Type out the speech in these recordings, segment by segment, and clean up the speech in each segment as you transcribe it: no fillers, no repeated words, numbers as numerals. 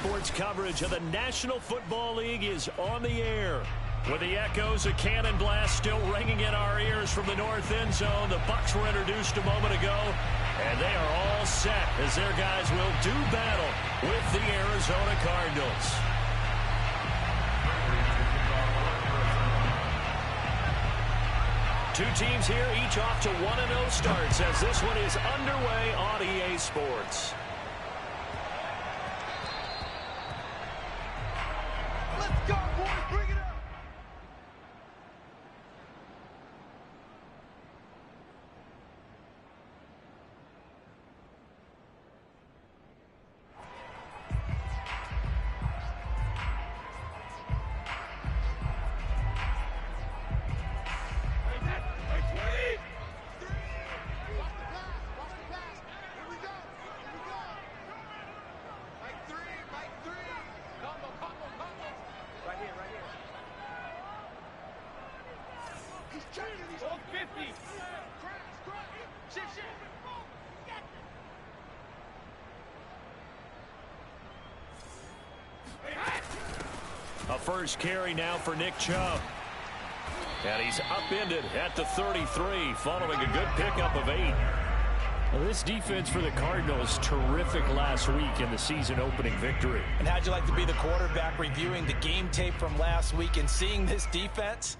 sports coverage of the National Football League is on the air. With the echoes of cannon blast still ringing in our ears from the north end zone, the Bucs were introduced a moment ago, and they are all set as their guys will do battle with the Arizona Cardinals. Two teams here, each off to 1-0 starts as this one is underway on EA Sports. Let's go, boys! Bring it up! A first carry now for Nick Chubb. And he's upended at the 33 following a good pickup of 8. Well, this defense for the Cardinals, terrific last week in the season opening victory. And how'd you like to be the quarterback reviewing the game tape from last week and seeing this defense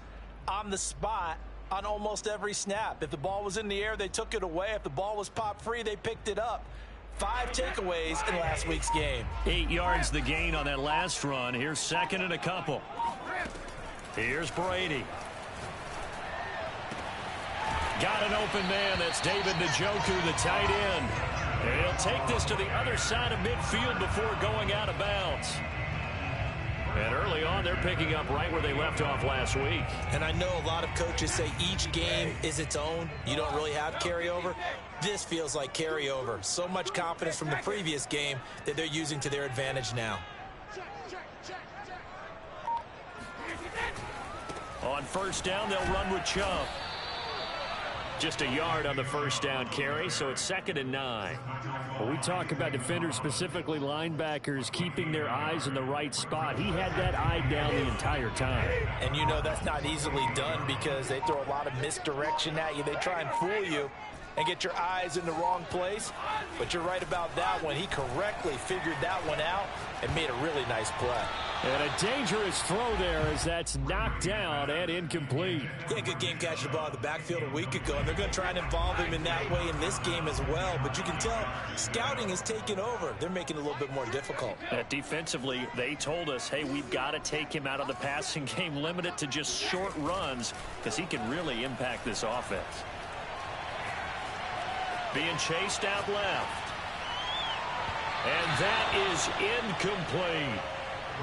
on the spot on almost every snap? If the ball was in the air, they took it away. If the ball was popped free, they picked it up. 5 takeaways in last week's game. 8 yards the gain on that last run. Here's second and a couple. Here's Brady. Got an open man. That's David Njoku, the tight end. And he'll take this to the other side of midfield before going out of bounds. And early on, they're picking up right where they left off last week. And I know a lot of coaches say each game is its own. You don't really have carryover. This feels like carryover. So much confidence from the previous game that they're using to their advantage now. On first down, they'll run with Chubb. Just a yard on the first down carry, so it's 2nd and 9. When we talk about defenders, specifically linebackers, keeping their eyes in the right spot, he had that eye down the entire time. And you know that's not easily done because they throw a lot of misdirection at you. They try and fool you and get your eyes in the wrong place. But you're right about that one. He correctly figured that one out and made a really nice play. And a dangerous throw there as that's knocked down and incomplete. Yeah, good game catching the ball in the backfield a week ago, and they're going to try and involve him in that way in this game as well. But you can tell scouting is taking over. They're making it a little bit more difficult. Defensively, they told us, hey, we've got to take him out of the passing game, limit it to just short runs because he can really impact this offense. Being chased out left. And that is incomplete.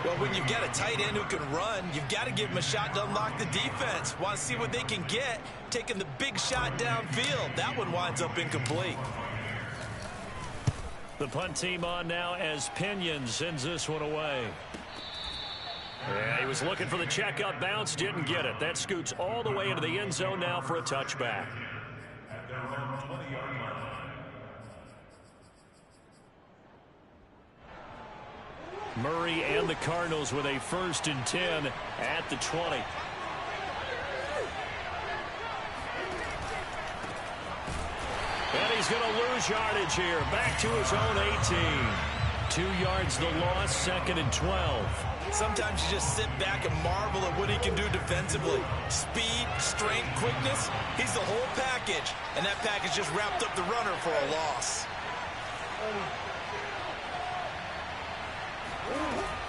Well, when you've got a tight end who can run, you've got to give him a shot to unlock the defense. Want to see what they can get, taking the big shot downfield. That one winds up incomplete. The punt team on now as Pinion sends this one away. Yeah, he was looking for the checkup bounce, didn't get it. That scoots all the way into the end zone now for a touchback. Murray and the Cardinals with a 1st and 10 at the 20. And he's going to lose yardage here. Back to his own 18. 2 yards the loss, 2nd and 12. Sometimes you just sit back and marvel at what he can do defensively. Speed, strength, quickness, he's the whole package. And that package just wrapped up the runner for a loss.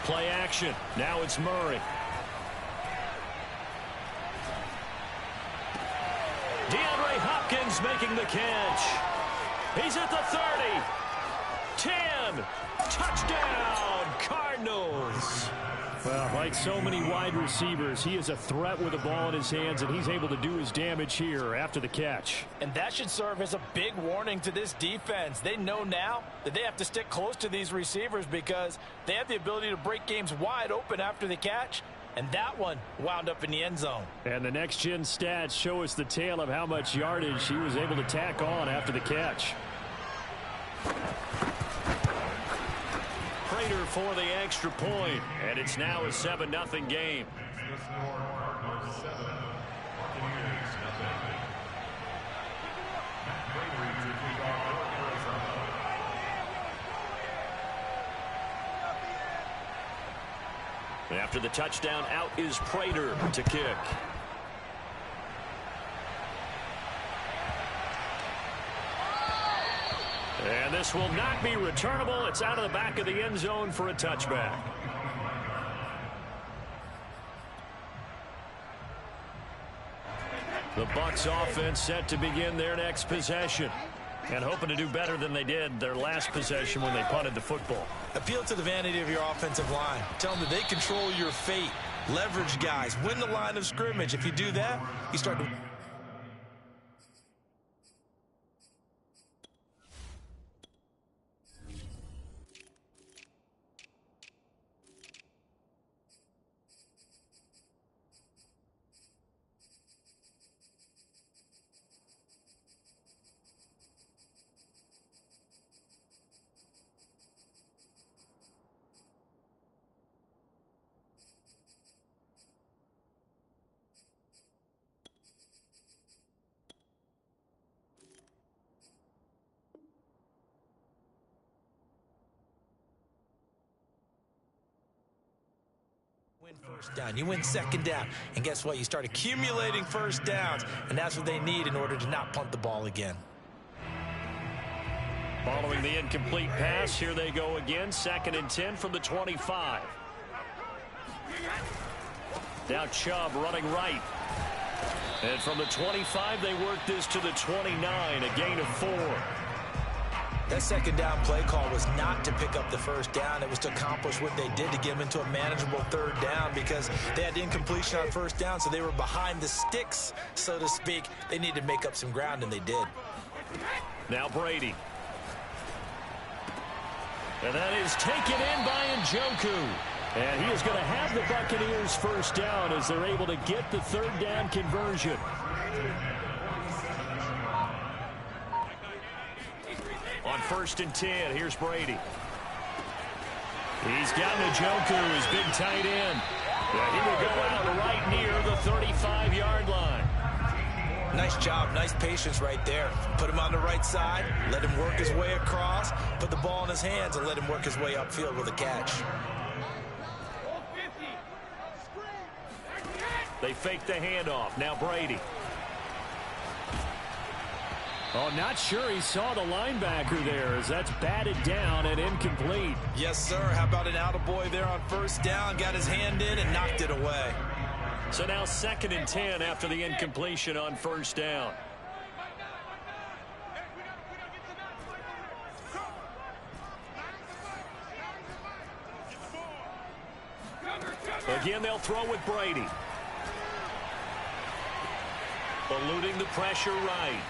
Play action. Now it's Murray. DeAndre Hopkins making the catch. He's at the 30. 10. Touchdown, Cardinals. Well, like so many wide receivers, he is a threat with the ball in his hands, and he's able to do his damage here after the catch. And that should serve as a big warning to this defense. They know now that they have to stick close to these receivers because they have the ability to break games wide open after the catch. And that one wound up in the end zone. And the next-gen stats show us the tale of how much yardage he was able to tack on after the catch. Prater for the extra point, and it's now a 7-0 game. After the touchdown, out is Prater to kick. And this will not be returnable. It's out of the back of the end zone for a touchback. The Bucs offense set to begin their next possession, and hoping to do better than they did their last possession when they punted the football. Appeal to the vanity of your offensive line. Tell them that they control your fate. Leverage guys. Win the line of scrimmage. If you do that, you start to... win first down. You win second down. And guess what? You start accumulating first downs. And that's what they need in order to not punt the ball again. Following the incomplete pass, here they go again. 2nd and 10 from the 25. Now Chubb running right. And from the 25, they work this to the 29, a gain of 4. That second down play call was not to pick up the first down. It was to accomplish what they did to get them into a manageable third down because they had incompletion on first down, so they were behind the sticks, so to speak. They needed to make up some ground, and they did. Now Brady. And that is taken in by Njoku. And he is going to have the Buccaneers first down as they're able to get the third down conversion. On 1st and 10, here's Brady. He's got Njoku, his big tight end. And he will go out right near the 35-yard line. Nice job, nice patience right there. Put him on the right side, let him work his way across, put the ball in his hands, and let him work his way upfield with a catch. They fake the handoff. Now Brady. Oh, not sure he saw the linebacker there as that's batted down and incomplete. Yes, sir. How about an attaboy there on first down? Got his hand in and knocked it away. So now 2nd and 10 after the incompletion on first down. Again, they'll throw with Brady. Eluding the pressure right.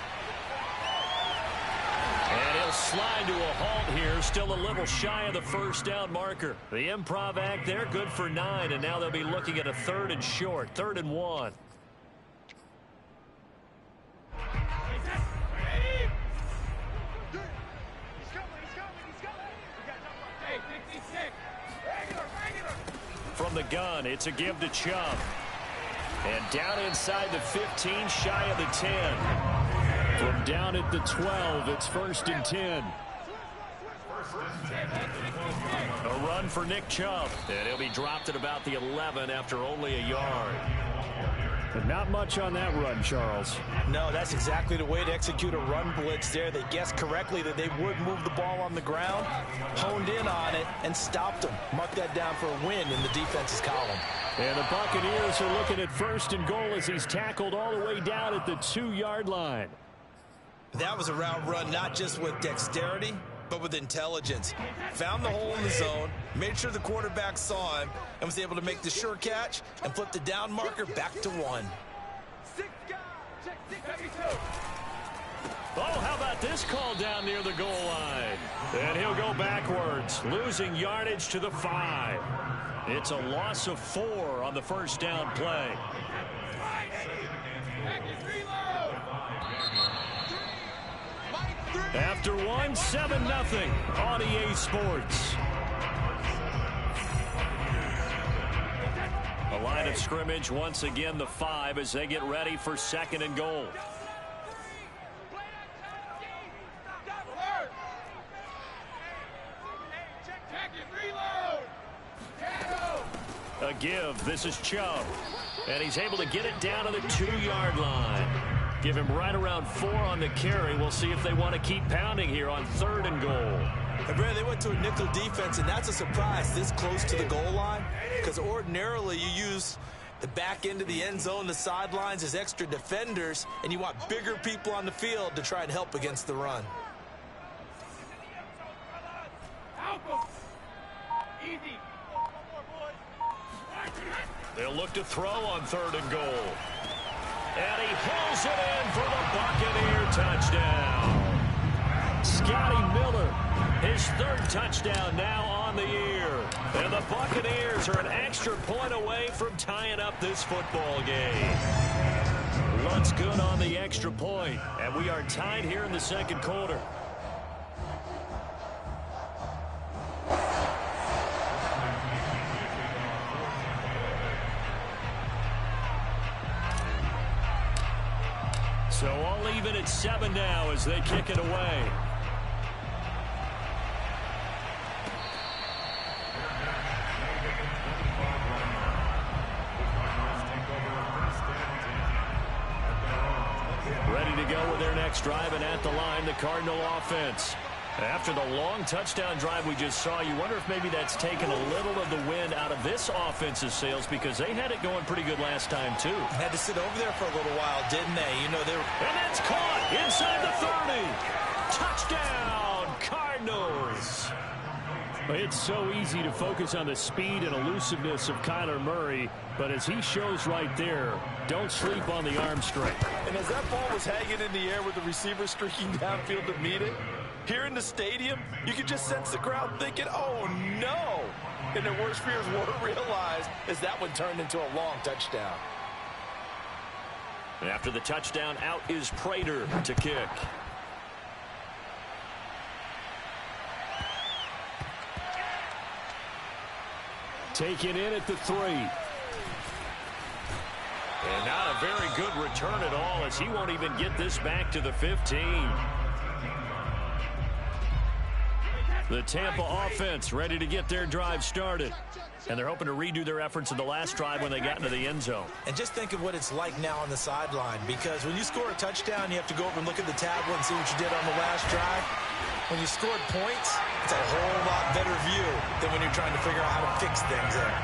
And he'll slide to a halt here, still a little shy of the first down marker. The improv act there, good for 9, and now they'll be looking at a 3rd and short, 3rd and 1. From the gun, it's a give to Chubb. And down inside the 15, shy of the 10. From down at the 12, it's 1st and 10. A run for Nick Chubb. And he'll be dropped at about the 11 after only a yard. But not much on that run, Charles. No, that's exactly the way to execute a run blitz there. They guessed correctly that they would move the ball on the ground, honed in on it, and stopped them. Mark that down for a win in the defense's column. And the Buccaneers are looking at 1st and goal as he's tackled all the way down at the 2-yard line. That was a route run not just with dexterity, but with intelligence. Found the hole in the zone, made sure the quarterback saw him, and was able to make the sure catch and flip the down marker back to 1. Oh, how about this call down near the goal line? And he'll go backwards, losing yardage to the 5. It's a loss of 4 on the first down play. After 1, 7-0 on EA Sports. line of scrimmage, once again, the 5 as they get ready for 2nd and goal. A give. This is Chubb. And he's able to get it down to the 2-yard line. Give him right around 4 on the carry. We'll see if they want to keep pounding here on 3rd and goal. And Brad, they went to a nickel defense, and that's a surprise this close to the goal line, because ordinarily you use the back end of the end zone, the sidelines as extra defenders, and you want bigger people on the field to try and help against the run. They'll look to throw on 3rd and goal. And he pulls it in for the Buccaneer touchdown. Scotty Miller, his 3rd touchdown now on the year. And the Buccaneers are an extra point away from tying up this football game. Looks good on the extra point. And we are tied here in the 2nd quarter. So all even at 7 now as they kick it away. Ready to go with their next drive, and at the line, the Cardinal offense. After the long touchdown drive we just saw, you wonder if maybe that's taken a little of the wind out of this offense's sails, because they had it going pretty good last time, too. Had to sit over there for a little while, didn't they? You know, they were... And that's caught inside the 30. Touchdown, Cardinals. It's so easy to focus on the speed and elusiveness of Kyler Murray, but as he shows right there, don't sleep on the arm strength. And as that ball was hanging in the air with the receiver streaking downfield to meet it, here in the stadium, you could just sense the crowd thinking, oh, no. And their worst fears were realized as that one turned into a long touchdown. And after the touchdown, out is Prater to kick. Taken in at the 3. And not a very good return at all, as he won't even get this back to the 15. The Tampa offense ready to get their drive started. And they're hoping to redo their efforts in the last drive when they got into the end zone. And just think of what it's like now on the sideline, because when you score a touchdown, you have to go over and look at the tablet and see what you did on the last drive. When you scored points, it's a whole lot better view than when you're trying to figure out how to fix things there.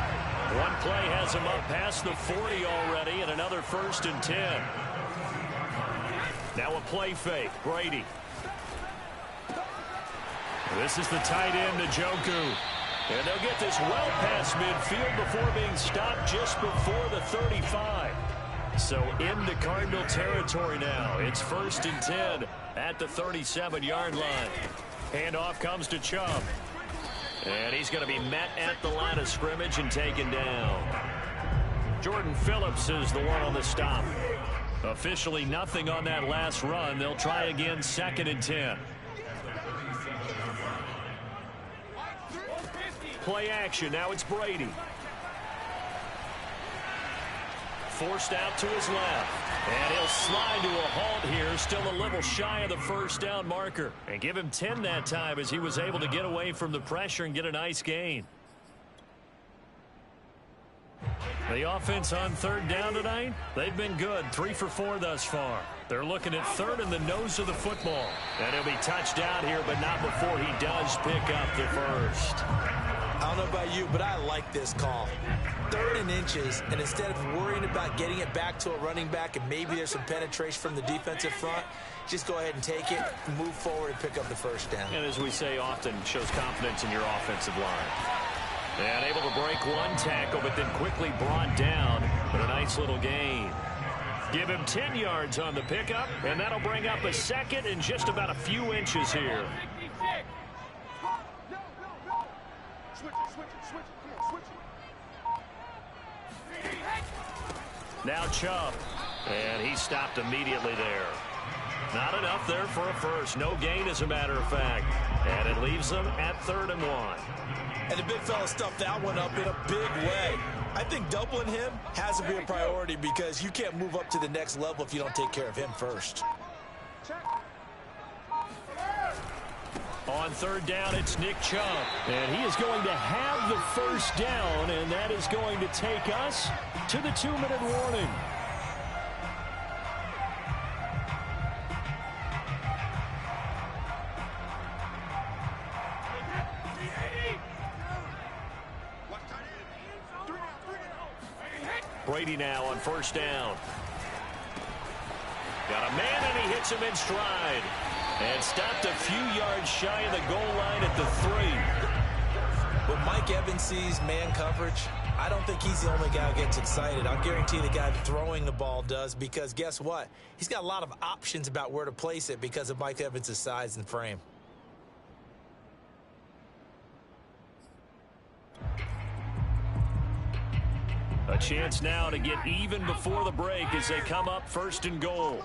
One play has him up past the 40 already, and another 1st and 10. Now a play fake. Brady. This is the tight end, Njoku. And they'll get this well past midfield before being stopped just before the 35. So into Cardinal territory now. It's 1st and 10 at the 37-yard line. Handoff comes to Chubb. And he's going to be met at the line of scrimmage and taken down. Jordan Phillips is the one on the stop. Officially nothing on that last run. They'll try again, 2nd and 10. Play action. Now it's Brady. Forced out to his left. And he'll slide to a halt here. Still a little shy of the 1st down marker. And give him 10 that time as he was able to get away from the pressure and get a nice gain. The offense on 3rd down tonight, they've been good. 3 for 4 thus far. They're looking at 3rd in the nose of the football. And he'll be touched down here, but not before he does pick up the 1st. I don't know about you, but I like this call. 3rd and inches, and instead of worrying about getting it back to a running back and maybe there's some penetration from the defensive front, just go ahead and take it, move forward, and pick up the 1st down. And as we say often, shows confidence in your offensive line. And able to break one tackle, but then quickly brought down. But a nice little gain. Give him 10 yards on the pickup, and that'll bring up a 2nd and just about a few inches here. Now Chubb, and he stopped immediately there. Not enough there for a first. No gain, as a matter of fact. And it leaves them at 3rd and 1. And the big fella stuffed that one up in a big way. I think doubling him has to be a priority because you can't move up to the next level if you don't take care of him first. On 3rd down, it's Nick Chubb. And he is going to have the first down, and that is going to take us to the 2-minute warning. Brady now on 1st down. Got a man, and he hits him in stride. And stopped a few yards shy of the goal line at the 3. When Mike Evans sees man coverage, I don't think he's the only guy who gets excited. I'll guarantee the guy throwing the ball does, because guess what? He's got a lot of options about where to place it because of Mike Evans' size and frame. A chance now to get even before the break as they come up 1st and goal.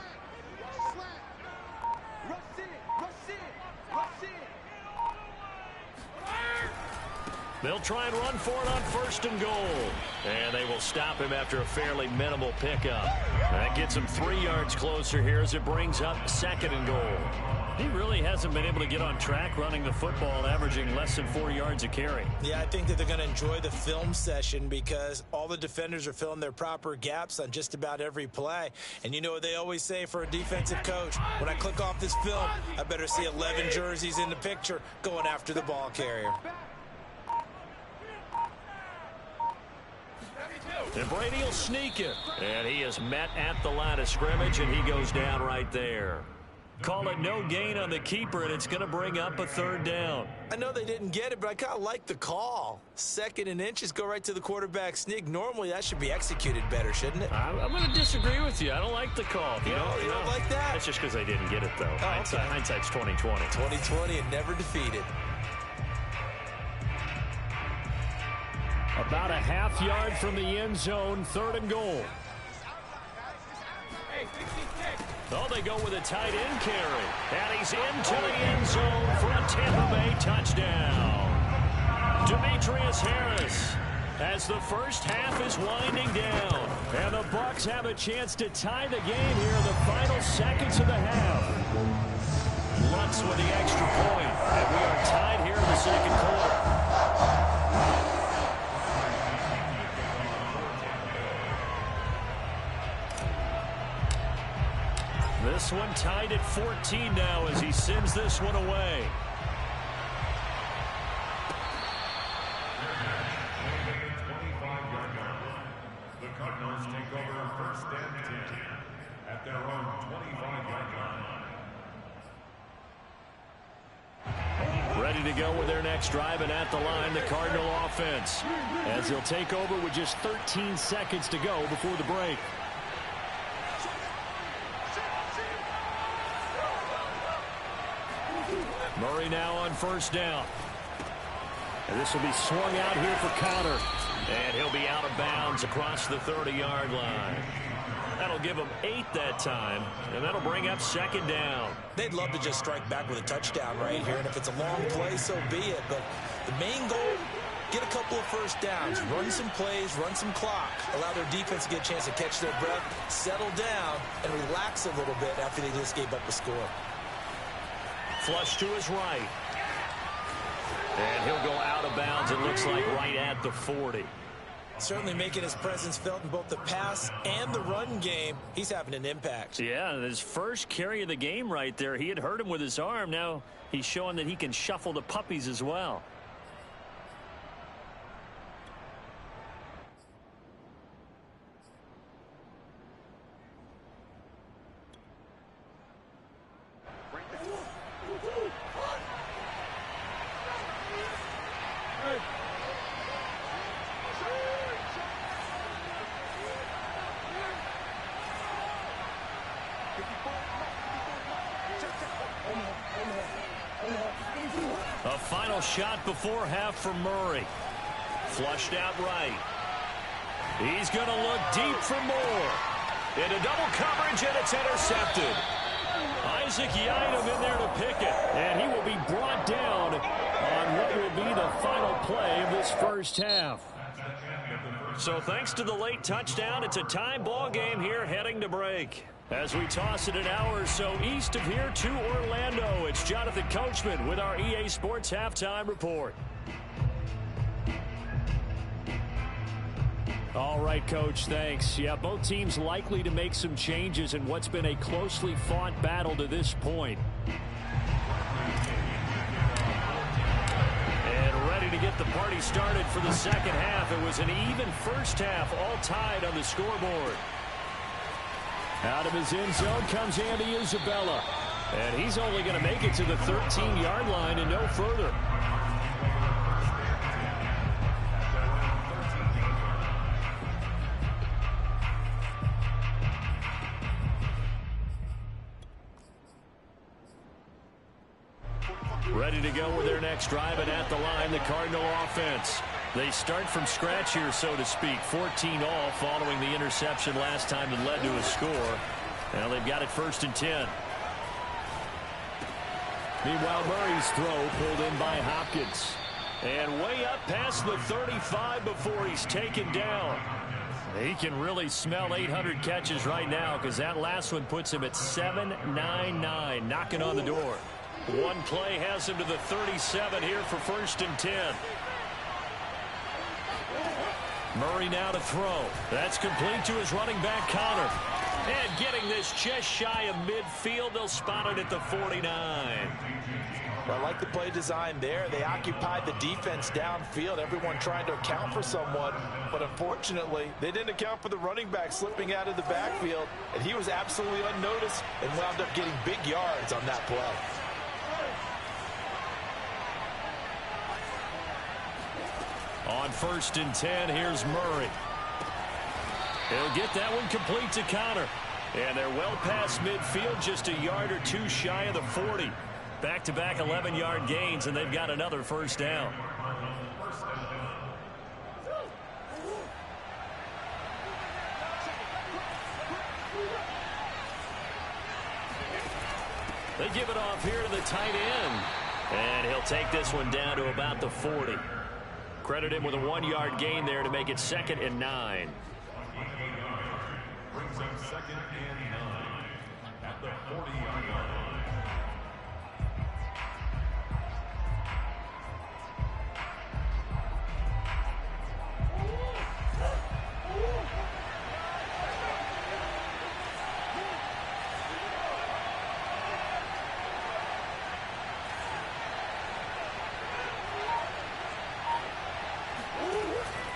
They'll try and run for it on 1st and goal. And they will stop him after a fairly minimal pickup. That gets him 3 yards closer here as it brings up 2nd and goal. He really hasn't been able to get on track running the football, averaging less than 4 yards a carry. Yeah, I think that they're going to enjoy the film session because all the defenders are filling their proper gaps on just about every play. And you know what they always say for a defensive coach? When I click off this film, I better see 11 jerseys in the picture going after the ball carrier. And Brady will sneak it. And he is met at the line of scrimmage, and he goes down right there. Call it no gain on the keeper, and it's going to bring up a 3rd down. I know they didn't get it, but I kind of like the call. 2nd and inches, go right to the quarterback sneak. Normally, that should be executed better, shouldn't it? I'm going to disagree with you. I don't like the call. You don't like that? That's just because they didn't get it, though. Oh, okay. Hindsight's 20/20. 20/20 and never defeated. About a half yard from the end zone, 3rd and goal. Oh, they go with a tight end carry. And he's into the end zone for a Tampa Bay touchdown. Demetrius Harris, as the first half is winding down. And the Bucs have a chance to tie the game here in the final seconds of the half. Lutz with the extra point. And we are tied here in the 2nd quarter. This one tied at 14 now as he sends this one away. The Cardinals take over 1st and 10 at their own 25-yard line. Ready to go with their next drive, and at the line, the Cardinal offense, as they'll take over with just 13 seconds to go before the break. Murray now on 1st down. And this will be swung out here for Connor. And he'll be out of bounds across the 30-yard line. That'll give him 8 that time, and that'll bring up 2nd down. They'd love to just strike back with a touchdown right here, and if it's a long play, so be it. But the main goal, get a couple of 1st downs, run some plays, run some clock, allow their defense to get a chance to catch their breath, settle down, and relax a little bit after they just gave up the score. Flush to his right. And he'll go out of bounds, it looks like, right at the 40. Certainly making his presence felt in both the pass and the run game. He's having an impact. Yeah, his first carry of the game right there. He had hurt him with his arm. Now he's showing that he can shuffle the puppies as well. A final shot before half for Murray. Flushed out right. He's going to look deep for more. Into double coverage, and it's intercepted. Isaac Yiadom in there to pick it. And he will be brought down on what will be the final play of this first half. So thanks to the late touchdown, it's a tie ball game here heading to break. As we toss it an hour or so east of here to Orlando, it's Jonathan Coachman with our EA Sports Halftime Report. All right, Coach, thanks. Yeah, both teams likely to make some changes in what's been a closely fought battle to this point. And ready to get the party started for the second half. It was an even first half, all tied on the scoreboard. Out of his end zone comes Andy Isabella. And he's only going to make it to the 13-yard line and no further. Ready to go with their next drive, and at the line, the Cardinal offense. They start from scratch here, so to speak. 14 all following the interception last time that led to a score. Now they've got it 1st and 10. Meanwhile, Murray's throw pulled in by Hopkins. And way up past the 35 before he's taken down. He can really smell 800 catches right now, because that last one puts him at 799, knocking on the door. One play has him to the 37 here for 1st and 10. Murray now to throw. That's complete to his running back, Connor. And getting this just shy of midfield, they'll spot it at the 49. Well, I like the play design there. They occupied the defense downfield, everyone trying to account for someone. But unfortunately, they didn't account for the running back slipping out of the backfield. And he was absolutely unnoticed and wound up getting big yards on that play. On 1st and 10, here's Murray. He'll get that one complete to Connor. And they're well past midfield, just a yard or two shy of the 40. Back-to-back 11-yard gains, and they've got another first down. They give it off here to the tight end. And he'll take this one down to about the 40. Credit him with a 1-yard gain there to make it 2nd and 9. Brings up 2nd and 9 at the 40-yard line.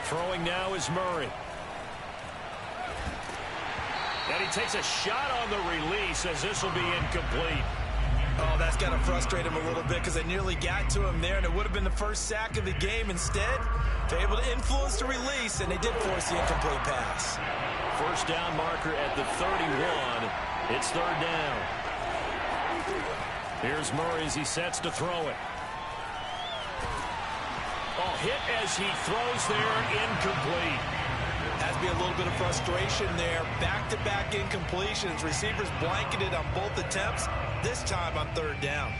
Throwing now is Murray. And he takes a shot on the release as this will be incomplete. Oh, that's got to frustrate him a little bit because they nearly got to him there, and it would have been the first sack of the game. Instead, they're able to influence the release, and they did force the incomplete pass. First down marker at the 31. It's 3rd down. Here's Murray as he sets to throw it. Oh, hit as he throws there, incomplete. Has to be a little bit of frustration there. Back-to-back incompletions. Receivers blanketed on both attempts, this time on 3rd down.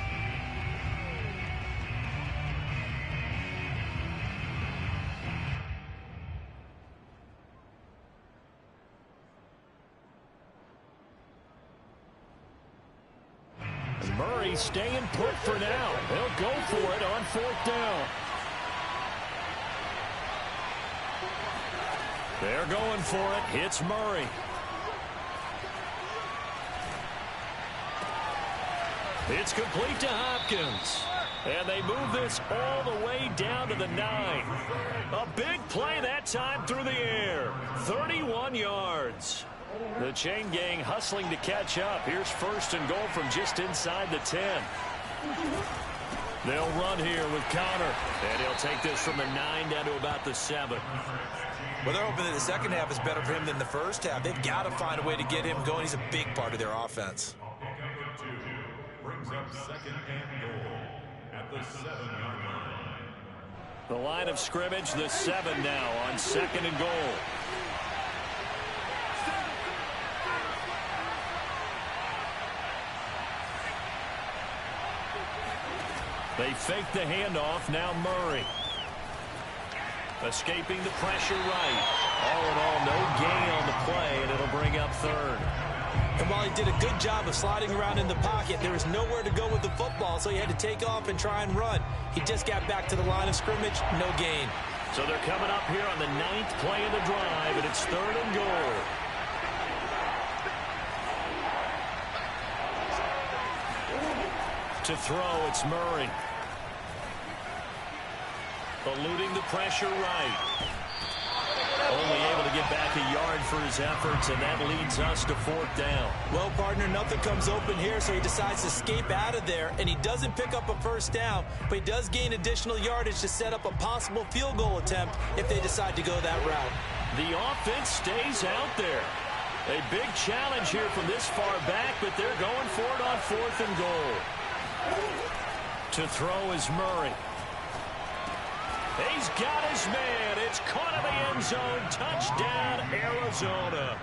And Murray staying put for now. He'll go for it on 4th down. They're going for it. It's Murray. It's complete to Hopkins. And they move this all the way down to the 9. A big play that time through the air. 31 yards. The chain gang hustling to catch up. Here's 1st and goal from just inside the 10. They'll run here with Connor. And he'll take this from the 9 down to about the 7. Well, they're hoping that the second half is better for him than the first half. They've got to find a way to get him going. He's a big part of their offense. Brings up 2nd and goal at the 7-yard line. The line of scrimmage, the 7 now on 2nd and goal. They fake the handoff. Now Murray. Escaping the pressure right. All in all, no gain on the play, and it'll bring up third. And while he did a good job of sliding around in the pocket, there was nowhere to go with the football, so he had to take off and try and run. He just got back to the line of scrimmage, no gain. So they're coming up here on the 9th play of the drive, and it's 3rd and goal. To throw, it's Murray. Eluding the pressure right. Only able to get back a yard for his efforts, and that leads us to 4th down. Well, partner, nothing comes open here, so he decides to escape out of there, and he doesn't pick up a 1st down, but he does gain additional yardage to set up a possible field goal attempt if they decide to go that route. The offense stays out there. A big challenge here from this far back, but they're going for it on 4th and goal. To throw is Murray. He's got his man. It's caught in the end zone. Touchdown, Arizona.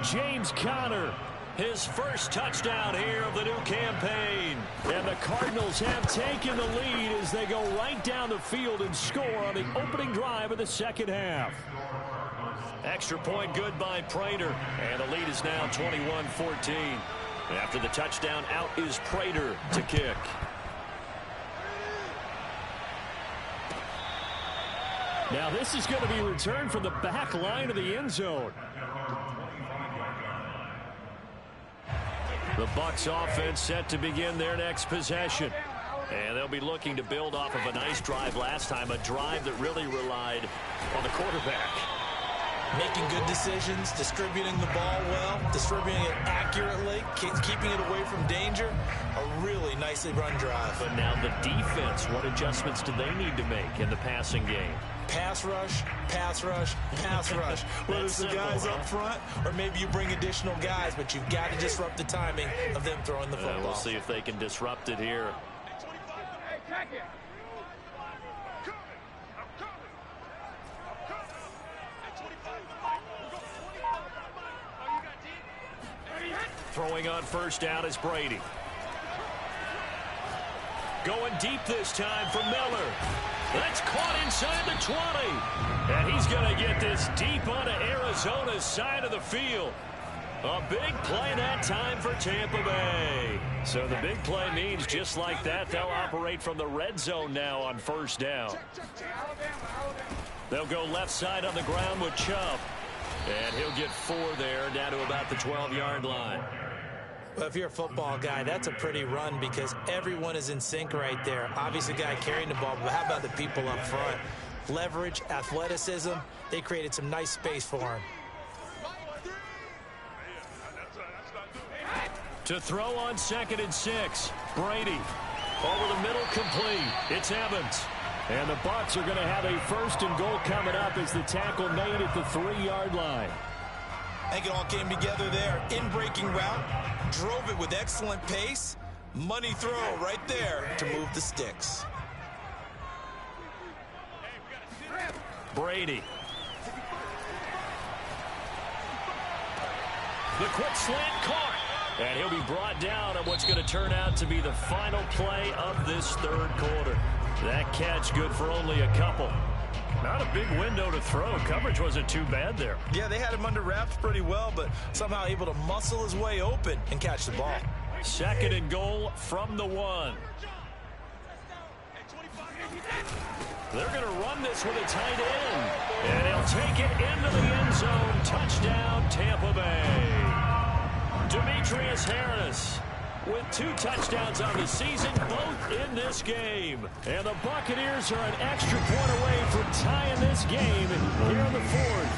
James Conner, his first touchdown here of the new campaign. And the Cardinals have taken the lead as they go right down the field and score on the opening drive of the 2nd half. Extra point good by Prater. And the lead is now 21-14. After the touchdown, out is Prater to kick. Now this is going to be returned from the back line of the end zone. The Bucs offense set to begin their next possession. And they'll be looking to build off of a nice drive last time, a drive that really relied on the quarterback. Making good decisions, distributing the ball well, distributing it accurately, keeping it away from danger. A really nicely run drive. But now the defense, what adjustments do they need to make in the passing game? Pass rush, pass rush, pass rush. Whether it's the guys up front or maybe you bring additional guys, but you've got to disrupt the timing of them throwing the football. We'll see if they can disrupt it here. Throwing on 1st down is Brady. Going deep this time for Miller. That's caught inside the 20. And he's going to get this deep onto Arizona's side of the field. A big play that time for Tampa Bay. So the big play means just like that, they'll operate from the red zone now on 1st down. They'll go left side on the ground with Chubb. And he'll get 4 there, down to about the 12-yard line. Well, if you're a football guy, that's a pretty run because everyone is in sync right there. Obviously, guy carrying the ball, but how about the people up front? Leverage, athleticism, they created some nice space for him. To throw on 2nd and 6, Brady. Over the middle, complete. It's Evans. And the Bucs are going to have a 1st and goal coming up as the tackle made at the 3-yard line. I think it all came together there. In-breaking route, drove it with excellent pace. Money throw right there to move the sticks. Brady. The quick slant caught. And he'll be brought down on what's going to turn out to be the final play of this 3rd quarter. That catch good for only a couple. Not a big window to throw. Coverage wasn't too bad there. Yeah, they had him under wraps pretty well, but somehow able to muscle his way open and catch the ball. 2nd and goal from the 1. They're going to run this with a tight end. And he'll take it into the end zone. Touchdown, Tampa Bay. Demetrius Harris with 2 touchdowns on the season, both in this game. And the Buccaneers are an extra point away from tying this game here in the 4th.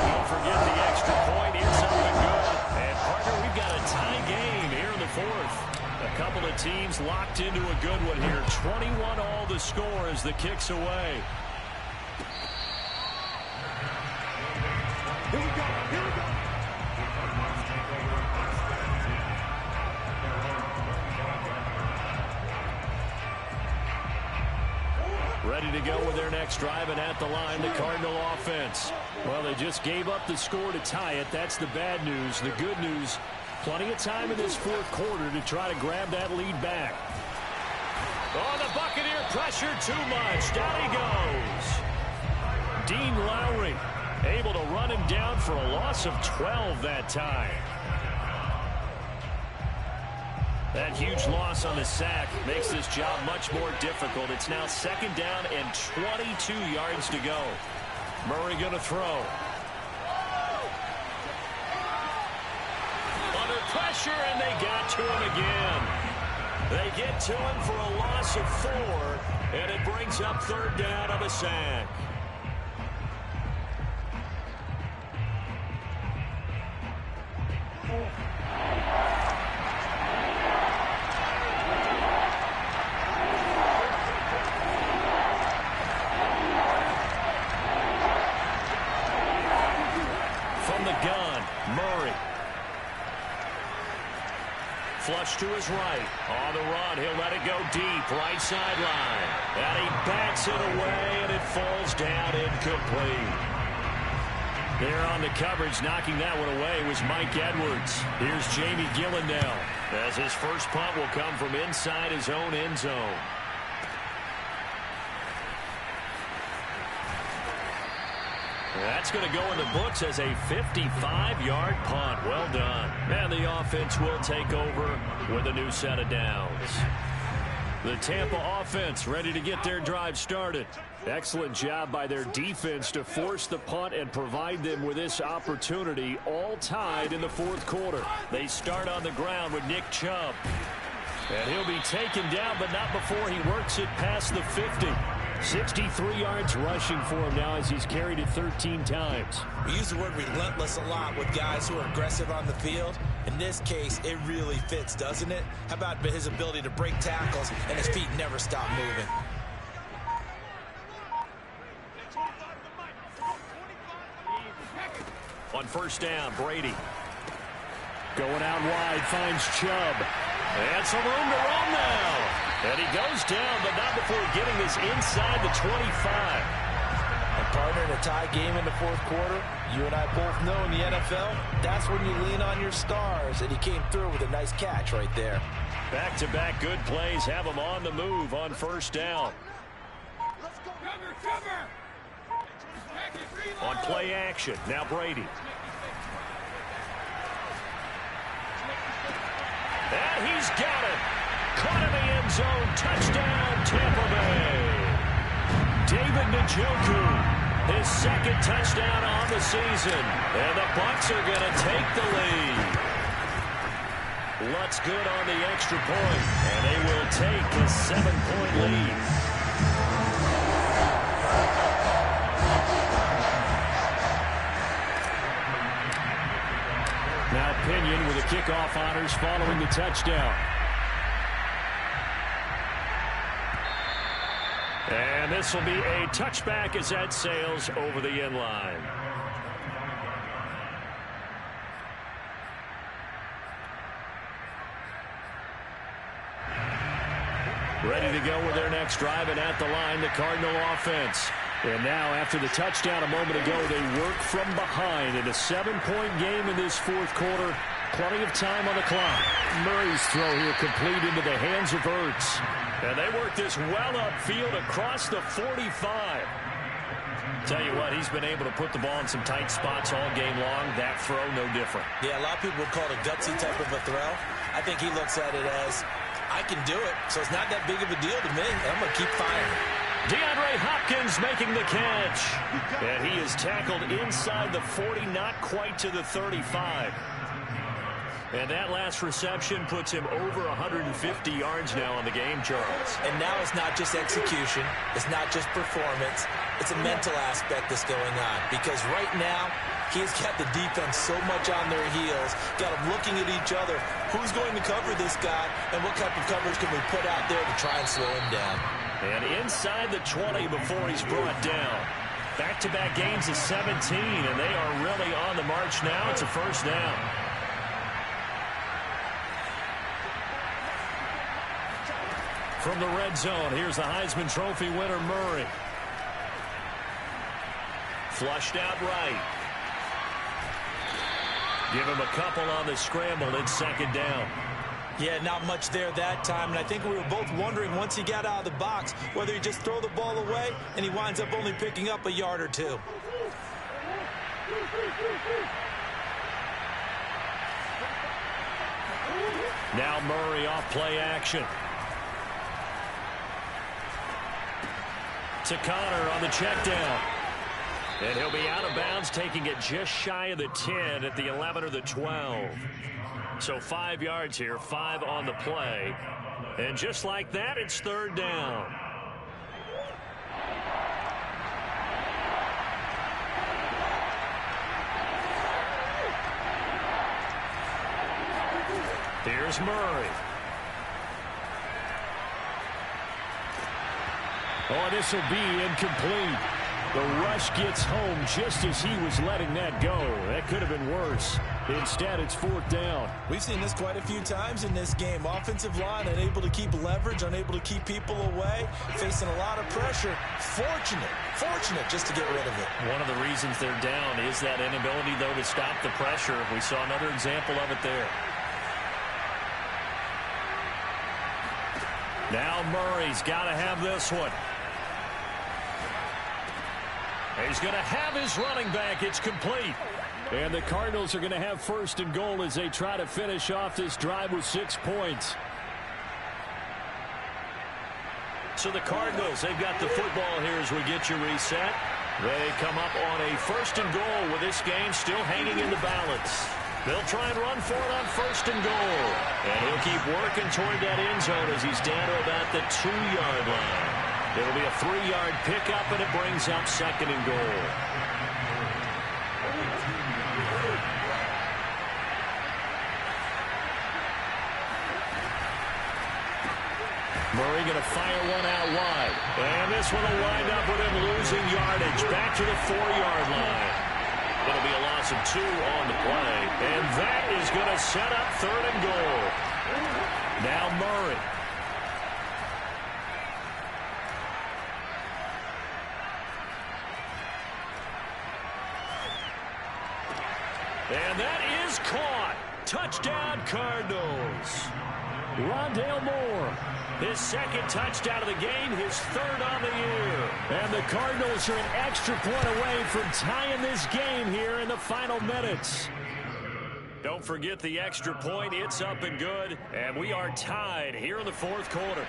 Don't forget the extra point. Here's something good. And, partner, we've got a tie game here in the 4th. A couple of teams locked into a good one here. 21 all the score as the kick's away. Here we go. Here we go. Ready to go with their next drive, and at the line, the Cardinal offense. Well, they just gave up the score to tie it. That's the bad news. The good news, plenty of time in this 4th quarter to try to grab that lead back. Oh, the Buccaneer pressure too much. Down he goes. Dean Lowry able to run him down for a loss of 12 that time. That huge loss on the sack makes this job much more difficult. It's now 2nd down and 22 yards to go. Murray going to throw. Under pressure, and they got to him again. They get to him for a loss of 4, and it brings up 3rd down of a sack. From the gun, Murray. Flush to his right. On the run, he'll let it go deep. Right sideline. And he bats it away, and it falls down incomplete. There on the coverage, knocking that one away was Mike Edwards. Here's Jamie Gillen now, as his first punt will come from inside his own end zone. That's going to go in the books as a 55-yard punt. Well done. And the offense will take over with a new set of downs. The Tampa offense ready to get their drive started. Excellent job by their defense to force the punt and provide them with this opportunity, all tied in the 4th quarter. They start on the ground with Nick Chubb. And he'll be taken down, but not before he works it past the 50. 63 yards rushing for him now as he's carried it 13 times. We use the word relentless a lot with guys who are aggressive on the field. In this case, it really fits, doesn't it? How about his ability to break tackles and his feet never stop moving? On 1st down, Brady. Going out wide, finds Chubb. And some room to run now. And he goes down, but not before getting this inside the 25. And partner, in a tie game in the 4th quarter, you and I both know in the NFL, that's when you lean on your stars. And he came through with a nice catch right there. Back-to-back good plays have him on the move on 1st down. On play action, now Brady. And he's got it. Caught in the end zone. Touchdown, Tampa Bay. David Njoku, his 2nd touchdown on the season. And the Bucs are going to take the lead. Lutz good on the extra point. And they will take a 7-point lead. Now Pinion with the kickoff honors following the touchdown. And this will be a touchback as that sails over the end line. Ready to go with their next drive, and at the line, the Cardinal offense. And now, after the touchdown a moment ago, they work from behind in a 7-point game in this 4th quarter. Plenty of time on the clock. Murray's throw here complete into the hands of Ertz. And they work this well upfield across the 45. Tell you what, he's been able to put the ball in some tight spots all game long. That throw, no different. Yeah, a lot of people would call it a gutsy type of a throw. I think he looks at it as, I can do it, so it's not that big of a deal to me. I'm going to keep firing. DeAndre Hopkins making the catch. And he is tackled inside the 40, not quite to the 35. And that last reception puts him over 150 yards now on the game, Charles. And now it's not just execution. It's not just performance. It's a mental aspect that's going on. Because right now, he's got the defense so much on their heels, got them looking at each other. Who's going to cover this guy, and what type of coverage can we put out there to try and slow him down? And inside the 20 before he's brought down. Back-to-back gains of 17, and they are really on the march now. It's a 1st down. From the red zone, here's the Heisman Trophy winner, Murray. Flushed out right. Give him a couple on the scramble. It's 2nd down. Yeah, not much there that time, and I think we were both wondering once he got out of the box whether he'd just throw the ball away, and he winds up only picking up a yard or two. Now Murray off play action. To Connor on the check down. And he'll be out of bounds, taking it just shy of the 10 at the 11 or the 12. So 5 yards here, 5 on the play. And just like that, it's third down. Here's Murray. Oh, this will be incomplete. The rush gets home just as he was letting that go. That could have been worse. Instead, it's fourth down. We've seen this quite a few times in this game. Offensive line unable to keep leverage, unable to keep people away, facing a lot of pressure. Fortunate just to get rid of it. One of the reasons they're down is that inability, though, to stop the pressure. We saw another example of it there. Now Murray's got to have this one. He's going to have his running back. It's complete. And the Cardinals are going to have first and goal as they try to finish off this drive with 6 points. So the Cardinals, they've got the football here as we get you reset. They come up on a first and goal with this game still hanging in the balance. They'll try and run for it on first and goal. And he'll keep working toward that end zone as he's down to about the 2-yard line. It'll be a 3-yard pickup, and it brings up second and goal. Murray going to fire one out wide. And this one will wind up with him losing yardage back to the 4-yard line. It'll be a loss of 2 on the play. And that is going to set up third and goal. Now Murray. And that is caught. Touchdown, Cardinals. Rondale Moore. His second touchdown of the game, his third on the year. And the Cardinals are an extra point away from tying this game here in the final minutes. Don't forget the extra point. It's up and good. And we are tied here in the fourth quarter.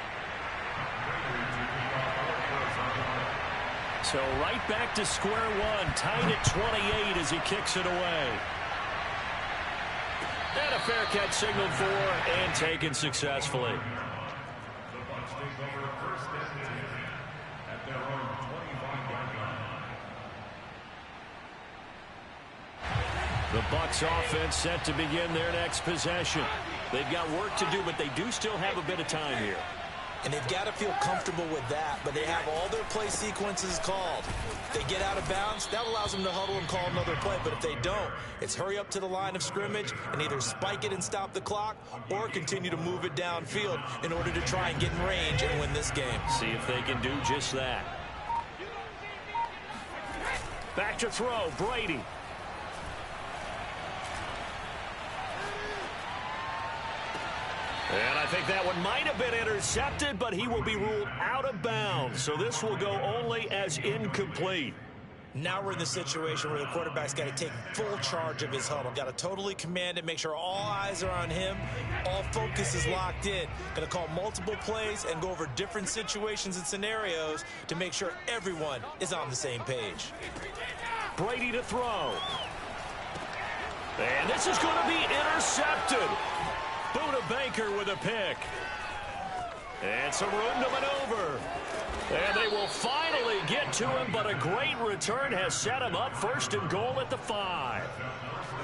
So right back to square one. Tied at 28 as he kicks it away. And a fair catch signaled for and taken successfully. The Bucs take over first and 10 at their own 25-yard line. The Bucs offense set to begin their next possession. They've got work to do, but they do still have a bit of time here. And they've got to feel comfortable with that, but they have all their play sequences called. They get out of bounds, that allows them to huddle and call another play, but if they don't, it's hurry up to the line of scrimmage and either spike it and stop the clock or continue to move it downfield in order to try and get in range and win this game. See if they can do just that. Back to throw, Brady. And I think that one might have been intercepted, but he will be ruled out of bounds. So this will go only as incomplete. Now we're in the situation where the quarterback's got to take full charge of his huddle. Got to totally command it, make sure all eyes are on him. All focus is locked in. Going to call multiple plays and go over different situations and scenarios to make sure everyone is on the same page. Brady to throw. And this is going to be intercepted. Buda Baker with a pick. And some room to maneuver. And they will finally get to him, but a great return has set him up first and goal at the 5.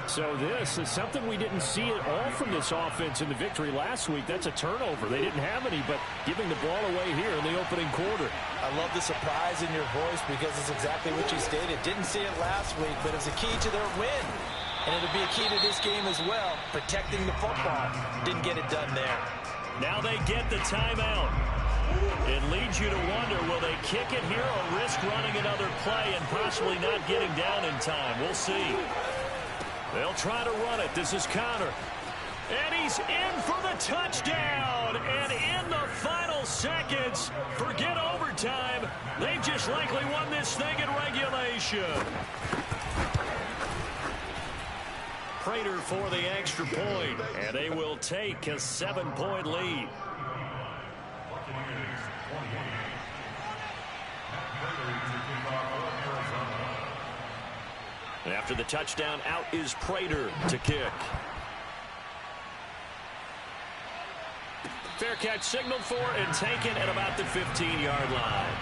So this is something we didn't see at all from this offense in the victory last week. That's a turnover. They didn't have any, but giving the ball away here in the opening quarter. I love the surprise in your voice because it's exactly what you stated. Didn't see it last week, but it was a key to their win. And it'll be a key to this game as well, protecting the football. Didn't get it done there. Now they get the timeout. It leads you to wonder, will they kick it here or risk running another play and possibly not getting down in time? We'll see. They'll try to run it. This is Connor. And he's in for the touchdown. And in the final seconds, forget overtime. They've just likely won this thing in regulation. Prater for the extra point. And they will take a 7-point lead. And after the touchdown, out is Prater to kick. Fair catch signaled for and taken at about the 15-yard line.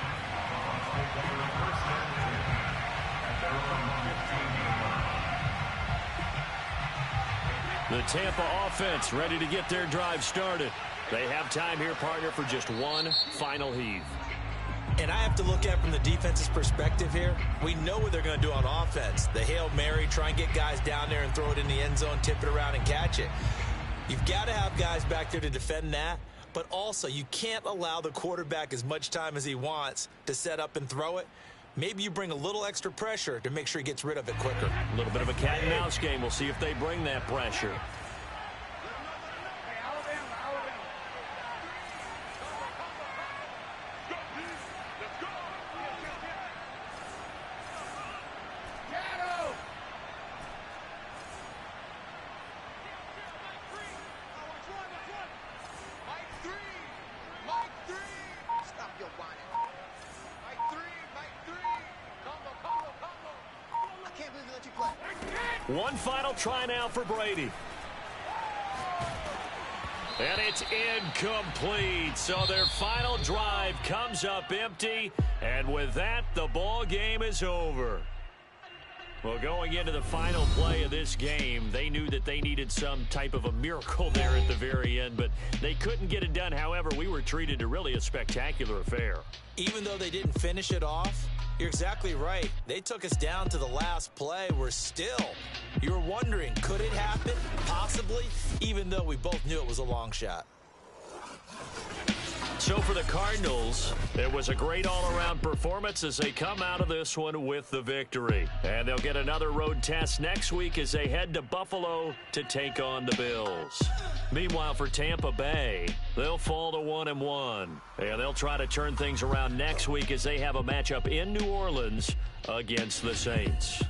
The Tampa offense ready to get their drive started. They have time here, partner, for just one final heave. And I have to look at it from the defense's perspective here. We know what they're going to do on offense. The Hail Mary, try and get guys down there and throw it in the end zone, tip it around and catch it. You've got to have guys back there to defend that. But also, you can't allow the quarterback as much time as he wants to set up and throw it. Maybe you bring a little extra pressure to make sure he gets rid of it quicker. A little bit of a cat and mouse game. We'll see if they bring that pressure. One final try now for Brady. And it's incomplete. So their final drive comes up empty. And with that, the ball game is over. Well, going into the final play of this game, they knew that they needed some type of a miracle there at the very end, but they couldn't get it done. However, we were treated to really a spectacular affair. Even though they didn't finish it off, you're exactly right. They took us down to the last play. We're still, you were wondering, could it happen? Possibly, even though we both knew it was a long shot. So for the Cardinals, it was a great all-around performance as they come out of this one with the victory. And they'll get another road test next week as they head to Buffalo to take on the Bills. Meanwhile, for Tampa Bay, they'll fall to 1-1. And they'll try to turn things around next week as they have a matchup in New Orleans against the Saints.